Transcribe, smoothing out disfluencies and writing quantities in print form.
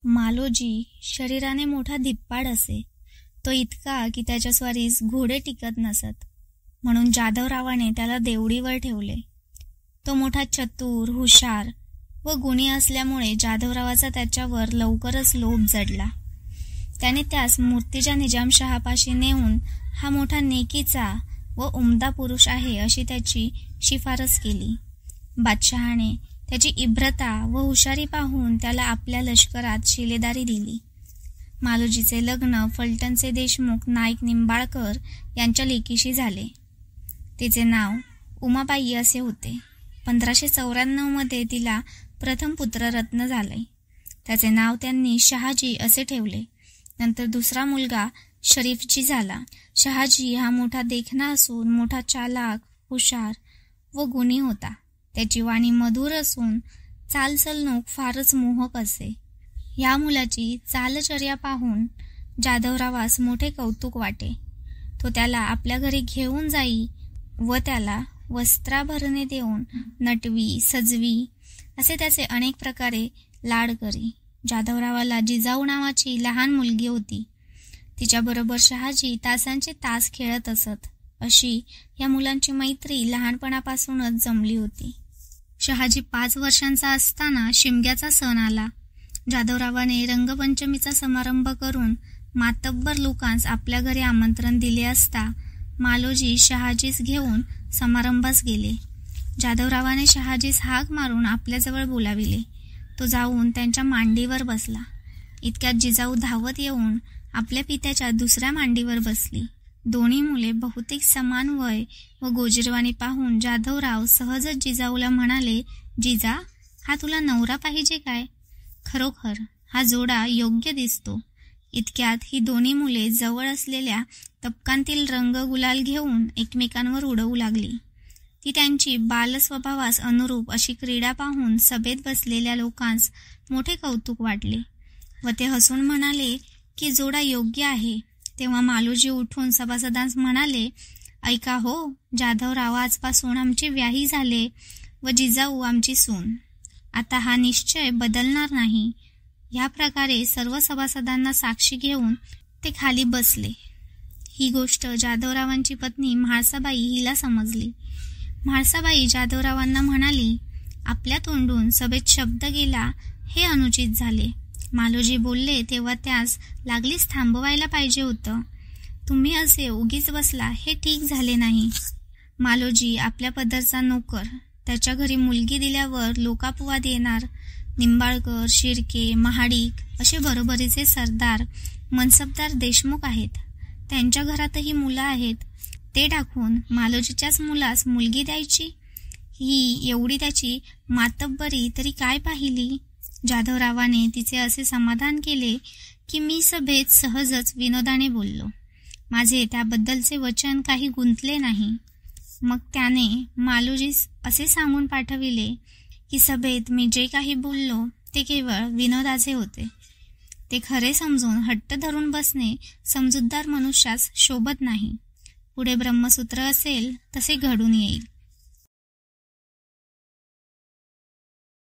मालोजी शरीराने मोठा धिप्पाड असे. तो इतका की त्याच्या स्वारीस घोडे टिकत नसत, म्हणून जाधवरावाने त्याला देवडीवर ठेवले. तो मोठा चतुर, हुशार व गुणी असल्यामुळे जाधवरावाचा त्याच्यावर लवकरच लोभ जडला. त्याने त्यास मूर्तिजा निजामशहापाशी नेऊन हा मोठा नेकीचा व उमदा पुरुष आहे अशी त्याची शिफारस केली. बादशहाने त्याची इब्रता व हुशारी पाहून त्याला आपल्या लष्करात शिलेदारी दिली. मालोजीचे लग्न फलटणचे देशमुख नाईक निंबाळकर यांच्या लेकीशी झाले. तिचे नाव उमाबाई असे होते. 1594 मध्ये तिला प्रथम पुत्ररत्न झाले. त्याचे नाव त्यांनी शहाजी असे ठेवले. नंतर दुसरा मुलगा शरीफजी झाला. शहाजी हा मोठा देखणा असून मोठा चालाक, हुशार व गुणी होता. त्याची वाणी मधुर असून चालचलणूक फारच मोहक असे. या मुलाची चालचर्या पाहून जाधवरावास मोठे कौतुक वाटे. तो त्याला आपल्या घरी घेऊन जाई व त्याला वस्त्राभरणे देऊन नटवी, सजवी असे त्याचे अनेक प्रकारे लाड करी. जाधवरावाला जिजाऊ नावाची लहान मुलगी होती. तिच्याबरोबर शहाजी तासांचे तास खेळत असत. अशी या मुलांची मैत्री लहानपणापासूनच जमली होती. शहाजी 5 वर्षांचा असताना शिमग्याचा सण आला. जाधवरावाने रंगपंचमीचा समारंभ करून मातब्बर लोकांस आपल्या घरी आमंत्रण दिले असता मालोजी शहाजीस घेऊन समारंभास गेले. जाधवरावाने शहाजीस हाक मारून आपल्याजवळ बोलाविले. तो जाऊन त्यांच्या मांडीवर बसला. इतक्यात जिजाऊ धावत येऊन आपल्या पित्याच्या दुसऱ्या मांडीवर बसली. दोन्ही मुले बहुतेक समान वय व गोजीरवाणी पाहून जाधवराव सहजच जिजाऊला म्हणाले, जिजा, हा तुला नवरा पाहिजे काय? खरोखर हा जोडा योग्य दिसतो. इतक्यात ही दोन्ही मुले जवळ असलेल्या तपकांतील रंग गुलाल घेऊन एकमेकांवर उडवू लागली. ती त्यांची बालस्वभावास अनुरूप अशी क्रीडा पाहून सभेत बसलेल्या लोकांस मोठे कौतुक वाटले व ते हसून म्हणाले की जोडा योग्य आहे. तेव्हा मालोजी उठून सभासदांस म्हणाले, ऐका हो, जाधवराव आजपासून आमचे व्याही झाले व जिजाऊ आमची सून. आता हा निश्चय बदलणार नाही. या प्रकारे सर्व सभासदांना साक्षी घेऊन ते खाली बसले. ही गोष्ट जाधवरावांची पत्नी म्हाळसाबाई हिला समजली. म्हाळसाबाई जाधवरावांना म्हणाली, आपल्या तोंडून सभेत शब्द गेला हे अनुचित झाले. मालोजी बोलले तेव्हा त्यास लागलीच थांबवायला पाहिजे होतं. तुम्ही असे उगीच बसला हे ठीक झाले नाही. मालोजी आपल्या पदरचा नोकर. त्याच्या घरी मुलगी दिल्यावर लोकापवाद येणार. निंबाळकर, शिर्के, महाडिक असे बरोबरीचे सरदार, मनसबदार देशमुख आहेत. त्यांच्या घरातही मुलं आहेत. ते टाकून मालोजीच्याच मुलास मुलगी द्यायची? ही एवढी त्याची मातब्बरी तरी काय पाहिली? जाधवरावाने तिचे असे समाधान केले की मी सभेत सहजच विनोदाने बोललो. माझे त्याबद्दलचे वचन काही गुंतले नाही. मग त्याने मालोजीस असे सांगून पाठविले की सभेत मी जे काही बोललो ते केवळ विनोदाचे होते. ते खरे समजून हट्ट धरून बसणे समजूतदार मनुष्यास शोभत नाही. पुढे ब्रह्मसूत्र असेल तसे घडून येईल.